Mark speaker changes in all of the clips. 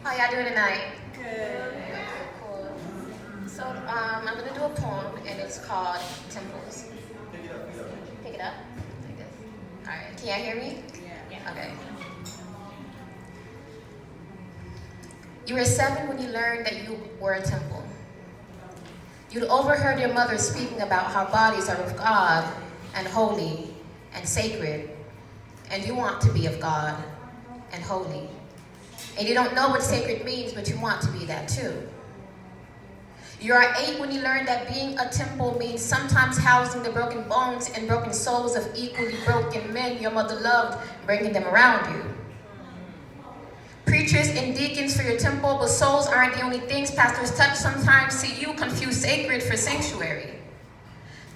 Speaker 1: How y'all doing tonight?
Speaker 2: Good.
Speaker 1: Cool. So I'm gonna do a poem, and it's called Temples. Pick it up. Like this. All right. Can y'all hear me?
Speaker 2: Yeah.
Speaker 1: Okay. You were 7 when you learned that you were a temple. You'd overheard your mother speaking about how bodies are of God and holy and sacred, and you want to be of God and holy. And you don't know what sacred means, but you want to be that too. You are 8 when you learned that being a temple means sometimes housing the broken bones and broken souls of equally broken men your mother loved, bringing them around you. Preachers and deacons for your temple, but souls aren't the only things pastors touch. Sometimes see you confuse sacred for sanctuary.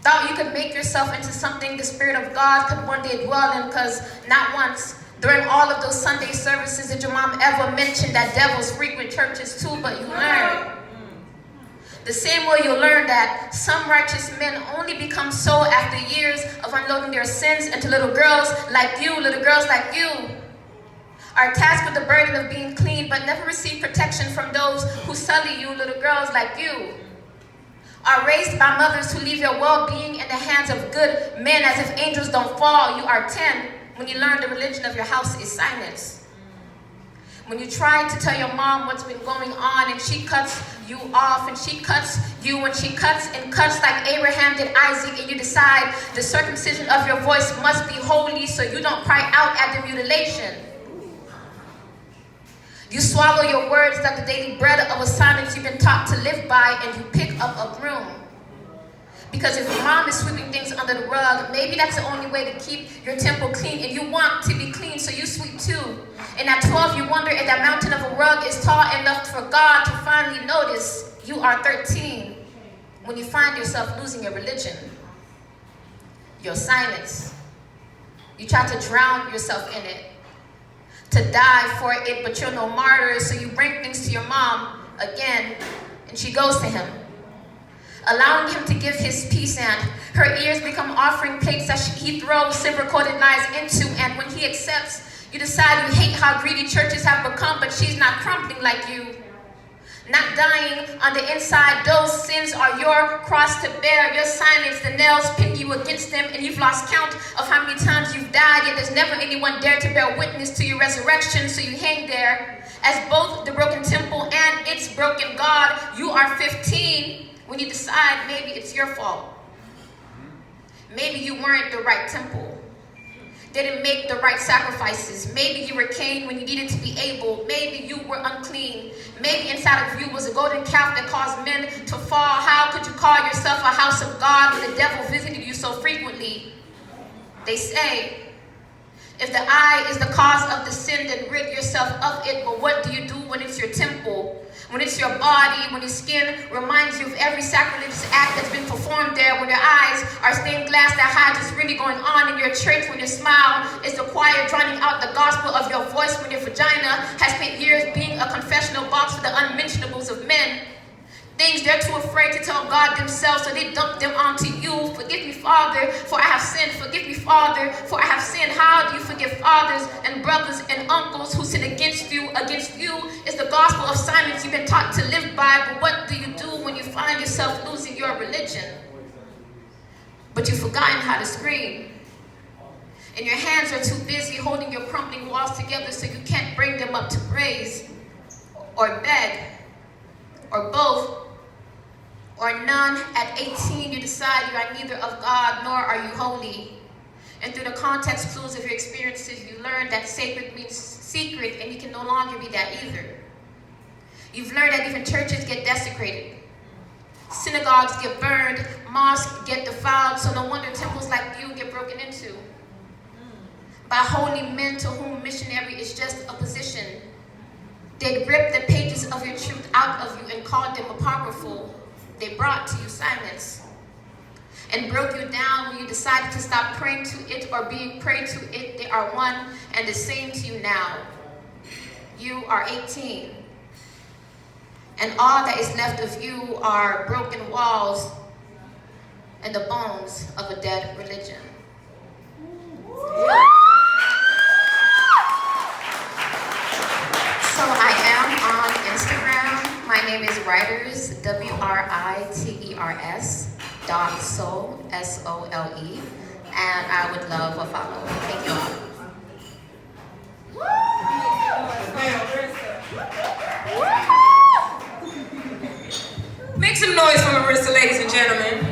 Speaker 1: Thought you could make yourself into something the Spirit of God could one day dwell in, because not once during all of those Sunday services did your mom ever mention that devils frequent churches too, but you learned. The same way you learn that some righteous men only become so after years of unloading their sins into little girls like you are tasked with the burden of being clean, but never receive protection from those who sully you, little girls like you. Are raised by mothers who leave your well-being in the hands of good men as if angels don't fall. You are 10 when you learn the religion of your house is silence. When you try to tell your mom what's been going on and she cuts you off and she cuts you and she cuts and cuts like Abraham did Isaac, and you decide the circumcision of your voice must be holy so you don't cry out at the mutilation. You swallow your words like the daily bread of a silence you've been taught to live by, and you pick up a broom. Because if your mom is sweeping things under the rug, maybe that's the only way to keep your temple clean, and you want to be clean, so you sweep too. And at 12, you wonder if that mountain of a rug is tall enough for God to finally notice. You are 13 when you find yourself losing your religion, your silence. You try to drown yourself in it, to die for it, but you're no martyr, so you bring things to your mom again, and she goes to him, allowing him to give his peace, and her ears become offering plates that he throws silver-coated lies into, and when he accepts, you decide you hate how greedy churches have become, but she's not crumbling like you. Not dying on the inside, those sins are your cross to bear. Your silence, the nails pin you against them, and you've lost count of how many times you've died, yet there's never anyone there to bear witness to your resurrection, so you hang there as both the broken temple and its broken God. You are 15 when you decide maybe it's your fault. Maybe you weren't the right temple, didn't make the right sacrifices. Maybe you were Cain when you needed to be Abel. Maybe you were unclean. Maybe inside of you was a golden calf that caused men to fall. How could you call yourself a house of God when the devil visited you so frequently? They say, if the eye is the cause of the sin, then rid yourself of it. But what do you do when it's your temple? When it's your body, when your skin reminds you of every sacrilegious act that's been performed there, when your eyes are stained glass that hides what's really going on in your church, when your smile is the choir drowning out the gospel of your voice, when your vagina has spent years being a confessional box for the unmentionables of men. Things they're too afraid to tell God themselves, so they dump them onto you. Forgive me, Father, for I have sinned. Forgive me, Father, for I have sinned. How do you forgive fathers and brothers and uncles who sin against you? Against you is the gospel of silence you've been taught to live by. But what do you do when you find yourself losing your religion? But you've forgotten how to scream. And your hands are too busy holding your crumbling walls together, so you can't bring them up to praise or beg or both. Or none. At 18, you decide you are neither of God nor are you holy. And through the context clues of your experiences, you learn that sacred means secret, and you can no longer be that either. You've learned that even churches get desecrated. Synagogues get burned, mosques get defiled, so no wonder temples like you get broken into by holy men to whom missionary is just a position. They ripped the pages of your truth out of you and called them apocryphal. They brought to you silence and broke you down when you decided to stop praying to it or being prayed to it. They are one and the same to you now. You are 18. And all that is left of you are broken walls and the bones of a dead religion. So I am on Writers, WRITERS .soul, SOLE, and I would love a follow. Thank you all.
Speaker 2: Make some noise for Marissa, ladies and gentlemen.